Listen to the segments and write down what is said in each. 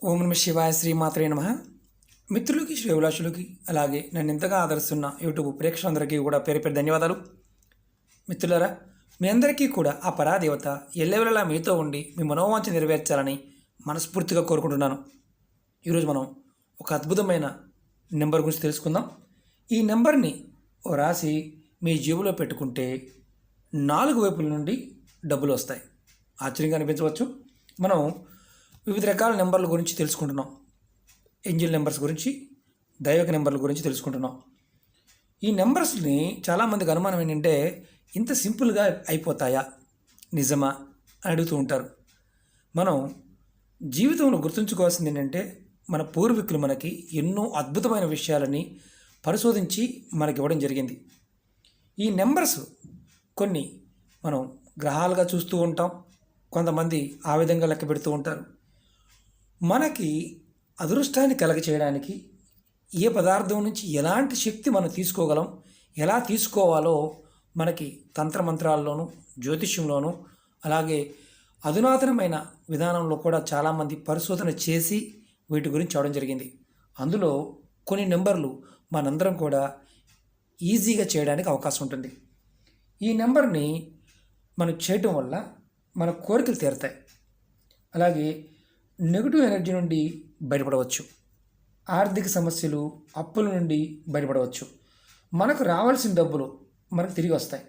ఓం నమ శివాయ శ్రీమాత్రే నమ. మిత్రులకి శ్రేభిలాషులకి అలాగే నన్ను ఎంతగా ఆదరిస్తున్న యూట్యూబ్ ప్రేక్షకులందరికీ కూడా పేరు పేరు ధన్యవాదాలు. మిత్రులారా, మీ అందరికీ కూడా ఆ పరాదేవత ఎల్లవెల్లలా మీతో ఉండి మీ మనోవాంఛ నెరవేర్చాలని మనస్ఫూర్తిగా కోరుకుంటున్నాను. ఈరోజు మనం ఒక అద్భుతమైన నెంబర్ గురించి తెలుసుకుందాం. ఈ నెంబర్ని రాసి మీ జేబులో పెట్టుకుంటే 4 వైపుల నుండి డబ్బులు వస్తాయి. ఆశ్చర్యంగా అనిపించవచ్చు. మనం వివిధ రకాల నెంబర్ల గురించి తెలుసుకుంటున్నాం. ఏంజిల్ నెంబర్స్ గురించి, దైవిక నెంబర్ల గురించి తెలుసుకుంటున్నాం. ఈ నెంబర్స్ని చాలామందికి అనుమానం ఏంటంటే ఇంత సింపుల్గా అయిపోతాయా, నిజమా అని అడుగుతూ ఉంటారు. మనం జీవితంలో గుర్తుంచుకోవాల్సింది ఏంటంటే మన పూర్వీకులు మనకి ఎన్నో అద్భుతమైన విషయాలని పరిశోధించి మనకి ఇవ్వడం జరిగింది. ఈ నెంబర్స్ కొన్ని మనం గ్రహాలుగా చూస్తూ ఉంటాం, కొంతమంది ఆ విధంగా లెక్క పెడుతూ ఉంటారు. మనకి అదృష్టాన్ని కలగచేయడానికి ఏ పదార్థం నుంచి ఎలాంటి శక్తి మనం తీసుకోగలం, ఎలా తీసుకోవాలో మనకి తంత్రమంత్రాల్లోనూ జ్యోతిష్యంలోనూ అలాగే అధునాతనమైన విధానంలో కూడా చాలామంది పరిశోధన చేసి వీటి గురించి అవడం జరిగింది. అందులో కొన్ని నెంబర్లు మనందరం కూడా ఈజీగా చేయడానికి అవకాశం ఉంటుంది. ఈ నెంబర్ని మనం చేయటం వల్ల మన కోరికలు తీరుతాయి. అలాగే నెగిటివ్ ఎనర్జీ నుండి బయటపడవచ్చు. ఆర్థిక సమస్యలు, అప్పుల నుండి బయటపడవచ్చు. మనకు రావాల్సిన డబ్బులు మనకు తిరిగి వస్తాయి.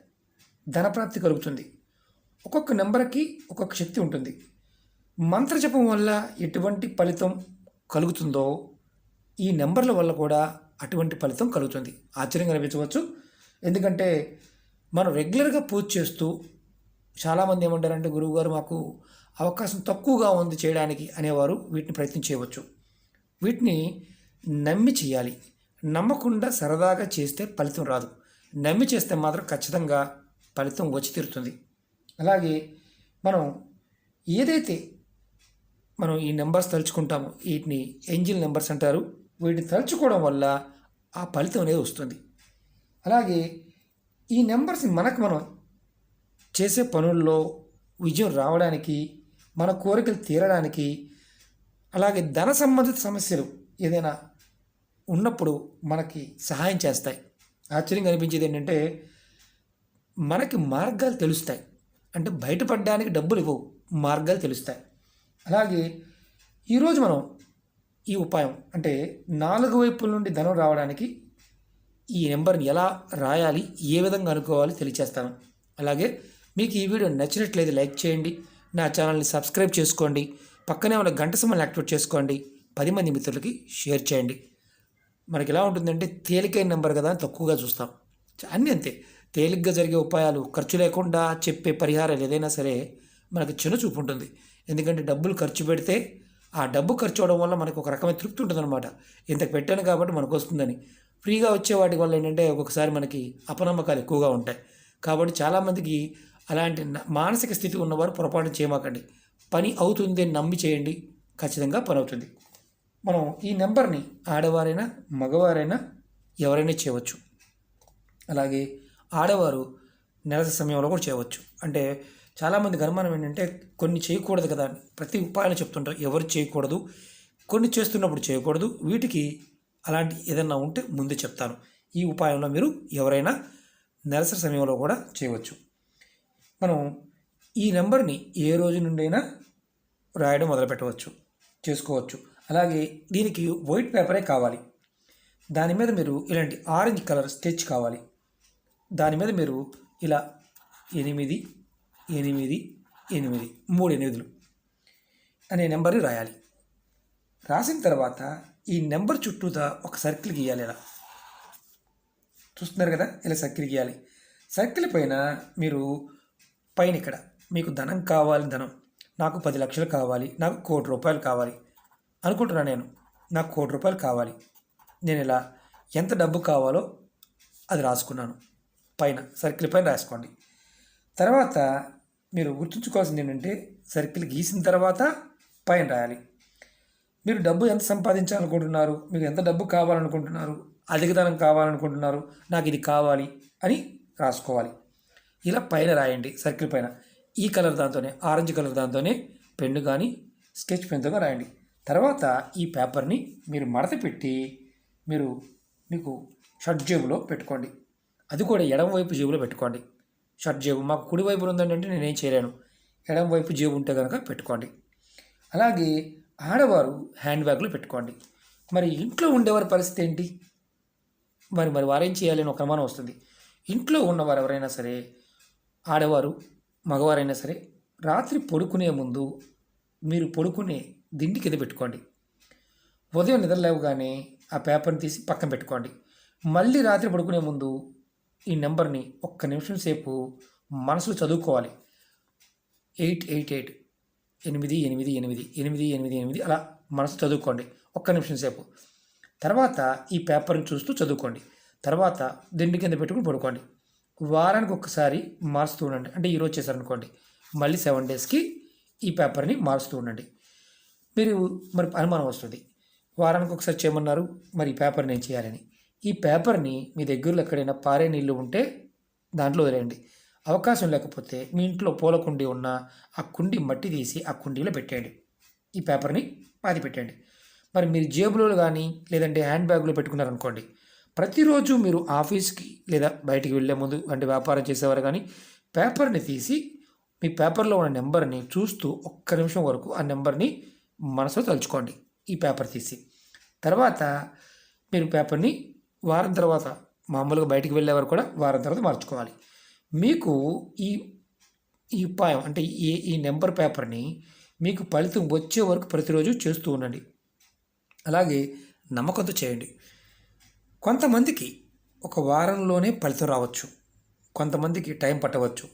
ధనప్రాప్తి కలుగుతుంది. ఒక్కొక్క నెంబర్కి ఒక్కొక్క శక్తి ఉంటుంది. మంత్రజపం వల్ల ఎటువంటి ఫలితం కలుగుతుందో ఈ నెంబర్ల వల్ల కూడా అటువంటి ఫలితం కలుగుతుంది. ఆశ్చర్యంగా అనిపించవచ్చు. ఎందుకంటే మనం రెగ్యులర్గా పూజ చేస్తూ చాలామంది ఏమంటారంటే గురువుగారు మాకు అవకాశం తక్కువగా ఉంది చేయడానికి అనేవారు వీటిని ప్రయత్నం చేయవచ్చు. వీటిని నమ్మి చేయాలి. నమ్మకుండా సరదాగా చేస్తే ఫలితం రాదు. నమ్మి చేస్తే మాత్రం ఖచ్చితంగా ఫలితం వచ్చి తీరుతుంది. అలాగే మనం ఏదైతే మనం ఈ నెంబర్స్ తలుచుకుంటామో వీటిని ఏంజిల్ నెంబర్స్ అంటారు. వీటిని తలుచుకోవడం వల్ల ఆ ఫలితం అనేది వస్తుంది. అలాగే ఈ నెంబర్స్ని మనం చేసే పనుల్లో విజయం రావడానికి, మన కోరికలు తీరడానికి, అలాగే ధన సంబంధిత సమస్యలు ఏదైనా ఉన్నప్పుడు మనకి సహాయం చేస్తాయి. ఆశ్చర్యంగా అనిపించేది ఏంటంటే మనకి మార్గాలు తెలుస్తాయి. అంటే బయటపడడానికి డబ్బులు ఇవ్వవు, మార్గాలు తెలుస్తాయి. అలాగే ఈరోజు మనం ఈ ఉపాయం అంటే 4 వైపుల నుండి ధనం రావడానికి ఈ నెంబర్ని ఎలా రాయాలి, ఏ విధంగా అనుకోవాలి తెలియచేస్తాను. అలాగే మీకు ఈ వీడియో నచ్చినట్లయితే లైక్ చేయండి, నా ఛానల్ని సబ్స్క్రైబ్ చేసుకోండి, పక్కనే ఉన్న గంట సింబల్ని యాక్టివేట్ చేసుకోండి, 10 మంది మిత్రులకి షేర్ చేయండి. మనకి ఎలా ఉంటుందంటే తేలికైన నెంబర్ కదా అని తక్కువగా చూస్తాం. అన్నీ అంతే. తేలిగ్గా జరిగే ఉపాయాలు, ఖర్చు లేకుండా చెప్పే పరిహారాలు ఏదైనా సరే మనకు చిన్న చూపు ఉంటుంది. ఎందుకంటే డబ్బులు ఖర్చు పెడితే ఆ డబ్బు ఖర్చు అవడం వల్ల మనకు ఒక రకమైన తృప్తి ఉంటుందన్నమాట. ఇంతకు పెట్టాను కాబట్టి మనకు వస్తుందని. ఫ్రీగా వచ్చే వాటి వల్ల ఏంటంటే ఒక్కొక్కసారి మనకి అపనమ్మకాలు ఎక్కువగా ఉంటాయి. కాబట్టి చాలామందికి అలాంటి మానసిక స్థితి ఉన్నవారు పొరపాటు చేయమాకండి. పని అవుతుంది అని నమ్మి చేయండి, ఖచ్చితంగా పని అవుతుంది. మనం ఈ నెంబర్ని ఆడవారైనా మగవారైనా ఎవరైనా చేయవచ్చు. అలాగే ఆడవారు నెలసరి సమయంలో కూడా చేయవచ్చు. అంటే చాలామందికి అనుమానం ఏంటంటే కొన్ని చేయకూడదు కదా అని ప్రతి ఉపాయాలు చెప్తుంటారు. ఎవరు చేయకూడదు, కొన్ని చేస్తున్నప్పుడు చేయకూడదు. వీటికి అలాంటి ఏదన్నా ఉంటే ముందే చెప్తాను. ఈ ఉపాయంలో మీరు ఎవరైనా నెలసరి సమయంలో కూడా చేయవచ్చు. మనం ఈ నెంబర్ని ఏ రోజు నుండైనా రాయడం మొదలుపెట్టవచ్చు, చేసుకోవచ్చు. అలాగే దీనికి వైట్ పేపరే కావాలి. దాని మీద మీరు ఇలాంటి ఆరెంజ్ కలర్ స్కెచ్ కావాలి. దాని మీద మీరు ఇలా 8 8 8 3 8 అనే నెంబర్ని రాయాలి. రాసిన తర్వాత ఈ నెంబర్ చుట్టూతా ఒక సర్కిల్ గీయాలి. ఇలా చూస్తున్నారు కదా, ఇలా సర్కిల్ గీయాలి. సర్కిల్ పైన మీరు పైన ఇక్కడ మీకు ధనం కావాలి, ధనం నాకు 10 లక్షలు కావాలి, నాకు 1 కోటి రూపాయలు కావాలి అనుకుంటున్నాను. నాకు 1 కోటి రూపాయలు కావాలి. నేను ఇలా ఎంత డబ్బు కావాలో అది రాసుకున్నాను. పైన సర్కిల్ పైన రాసుకోండి. తర్వాత మీరు గుర్తుంచుకోవాల్సింది ఏంటంటే సర్కిల్ గీసిన తర్వాత పైన రాయాలి. మీరు డబ్బు ఎంత సంపాదించాలనుకుంటున్నారు, మీకు ఎంత డబ్బు కావాలనుకుంటున్నారు, అధిక ధనం కావాలనుకుంటున్నారు, నాకు ఇది కావాలి అని రాసుకోవాలి. ఇలా పైన రాయండి. సర్కిల్ పైన ఈ కలర్ దాంతోనే, ఆరెంజ్ కలర్ దాంతోనే పెన్ను కానీ స్కెచ్ పెన్తో రాయండి. తర్వాత ఈ పేపర్ని మీరు మడత పెట్టి మీకు షర్ట్ జేబులో పెట్టుకోండి. అది కూడా ఎడమ వైపు జేబులో పెట్టుకోండి. షర్ట్ జేబు మాకు కుడి వైపు ఉందంటే నేనేం చేయలేను. ఎడమ వైపు జేబు ఉంటే కనుక పెట్టుకోండి. అలాగే ఆడవారు హ్యాండ్ బ్యాగ్లో పెట్టుకోండి. మరి ఇంట్లో ఉండేవారి పరిస్థితి ఏంటి? మరి వారేం చేయాలి అని ఒక అనుమానం వస్తుంది. ఇంట్లో ఉన్నవారు ఎవరైనా సరే, ఆడవారు మగవారైనా సరే, రాత్రి పడుకునే ముందు మీరు పడుకునే దిండి కింద పెట్టుకోండి. ఉదయం నిద్ర లేవగానే ఆ పేపర్ని తీసి పక్కన పెట్టుకోండి. మళ్ళీ రాత్రి పడుకునే ముందు ఈ నెంబర్ని ఒక్క నిమిషం సేపు మనసులో చదువుకోవాలి. 888 888 అలా మనసు చదువుకోండి ఒక్క నిమిషం సేపు. తర్వాత ఈ పేపర్ని చూస్తూ చదువుకోండి. తర్వాత దిండి కింద పెట్టుకుని పడుకోండి. వారానికి ఒక్కసారి మారుస్తూ ఉండండి. అంటే ఈరోజు చేశారనుకోండి, మళ్ళీ 7 డేస్కి ఈ పేపర్ని మారుస్తూ ఉండండి. మరి అనుమానం వస్తుంది, వారానికి ఒకసారి చేయమన్నారు, మరి ఈ పేపర్ని ఏం చేయాలని. ఈ పేపర్ని మీ దగ్గరలో ఎక్కడైనా పారే నీళ్ళు ఉంటే దాంట్లో వదిలేయండి. అవకాశం లేకపోతే మీ ఇంట్లో పూల కుండీ ఉన్న ఆ కుండీ మట్టి తీసి ఆ కుండీలో పెట్టేయండి. ఈ పేపర్ని పాతి పెట్టండి. మరి మీరు జేబులో కానీ లేదంటే హ్యాండ్ బ్యాగ్లో పెట్టుకున్నారనుకోండి, ప్రతిరోజు మీరు ఆఫీస్కి లేదా బయటికి వెళ్ళే ముందు అంటే వ్యాపారం చేసేవారు కానీ పేపర్ని తీసి మీ పేపర్లో ఉన్న నెంబర్ని చూస్తూ ఒక్క నిమిషం వరకు ఆ నెంబర్ని మనసులో తలుచుకోండి. ఈ పేపర్ తీసి తర్వాత మీరు పేపర్ని వారం తర్వాత మామూలుగా బయటికి వెళ్ళేవారు కూడా వారం తర్వాత మార్చుకోవాలి. మీకు ఈ ఉపాయం అంటే ఈ నెంబర్ పేపర్ని మీకు ఫలితం వచ్చే వరకు ప్రతిరోజు చేస్తూ ఉండండి. అలాగే నమ్మకంతో చేయండి. కొంతమందికి ఒక వారంలోనే ఫలితం రావచ్చు, కొంతమందికి టైం పట్టవచ్చు,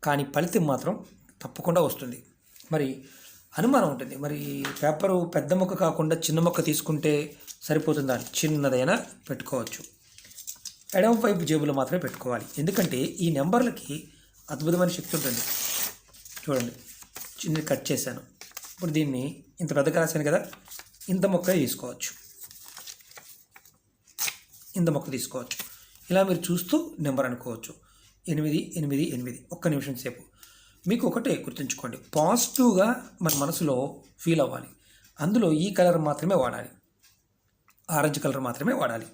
కానీ ఫలితం మాత్రం తప్పకుండా వస్తుంది. మరి అనుమానం ఉంటుంది, మరి పేపరు పెద్ద మొక్క కాకుండా చిన్న మొక్క తీసుకుంటే సరిపోతుందా? చిన్నదైనా పెట్టుకోవచ్చు. ఎడమ వైపు జేబులో మాత్రమే పెట్టుకోవాలి. ఎందుకంటే ఈ నెంబర్లకి అద్భుతమైన శక్తి ఉంటుంది. చూడండి, చిన్న కట్ చేశాను. ఇప్పుడు దీన్ని ఇంత పెద్దగా రాశాను కదా, ఇంత మొక్క తీసుకోవచ్చు. ఇలా మీరు చూస్తూ నెంబర్ అనుకోవచ్చు. 888 ఒక్క నిమిషం సేపు. మీకు ఒకటే గుర్తుంచుకోండి, పాజిటివ్గా మన మనసులో ఫీల్ అవ్వాలి. అందులో ఈ కలర్ మాత్రమే వాడాలి, ఆరెంజ్ కలర్ మాత్రమే వాడాలి.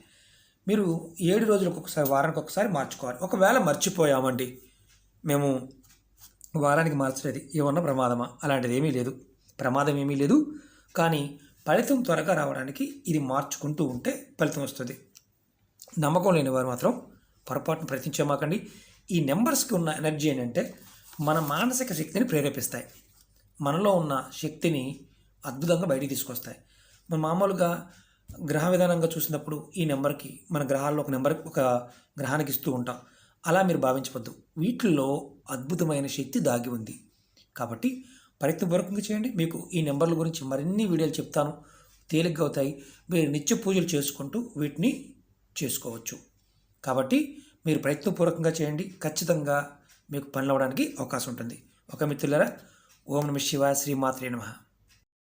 మీరు 7 రోజులకు ఒకసారి, వారానికి ఒకసారి మార్చుకోవాలి. ఒకవేళ మర్చిపోయామండి, మేము వారానికి మార్చలేదు, ఏమన్నా ప్రమాదమా? అలాంటిది ఏమీ లేదు, ప్రమాదం ఏమీ లేదు. కానీ ఫలితం త్వరగా రావడానికి ఇది మార్చుకుంటూ ఉంటే ఫలితం వస్తుంది. నమ్మకం లేని వారు మాత్రం పొరపాటును ప్రయత్నించమాకండి. ఈ నెంబర్స్కి ఉన్న ఎనర్జీ ఏంటంటే మన మానసిక శక్తిని ప్రేరేపిస్తాయి, మనలో ఉన్న శక్తిని అద్భుతంగా బయటికి తీసుకొస్తాయి. మనం మామూలుగా గ్రహ విధానంగా చూసినప్పుడు ఈ నెంబర్కి మన గ్రహాల్లో ఒక గ్రహానికి ఇస్తూ ఉంటాం. అలా మీరు భావించవద్దు, వీటిల్లో అద్భుతమైన శక్తి దాగి ఉంది. కాబట్టి ప్రయత్నపూర్వకంగా చేయండి. మీకు ఈ నెంబర్ల గురించి మరిన్ని వీడియోలు చెప్తాను, తేలిగ్గా అవుతాయి. మీరు నిత్య పూజలు చేసుకుంటూ వీటిని చేసుకోవచ్చు. కాబట్టి మీరు ప్రయత్నపూర్వకంగా చేయండి, ఖచ్చితంగా మీకు పనులు అవ్వడానికి అవకాశం ఉంటుంది. ఒక మిత్రులారా, ఓం నమః శివాయ, శ్రీమాత్రే నమః.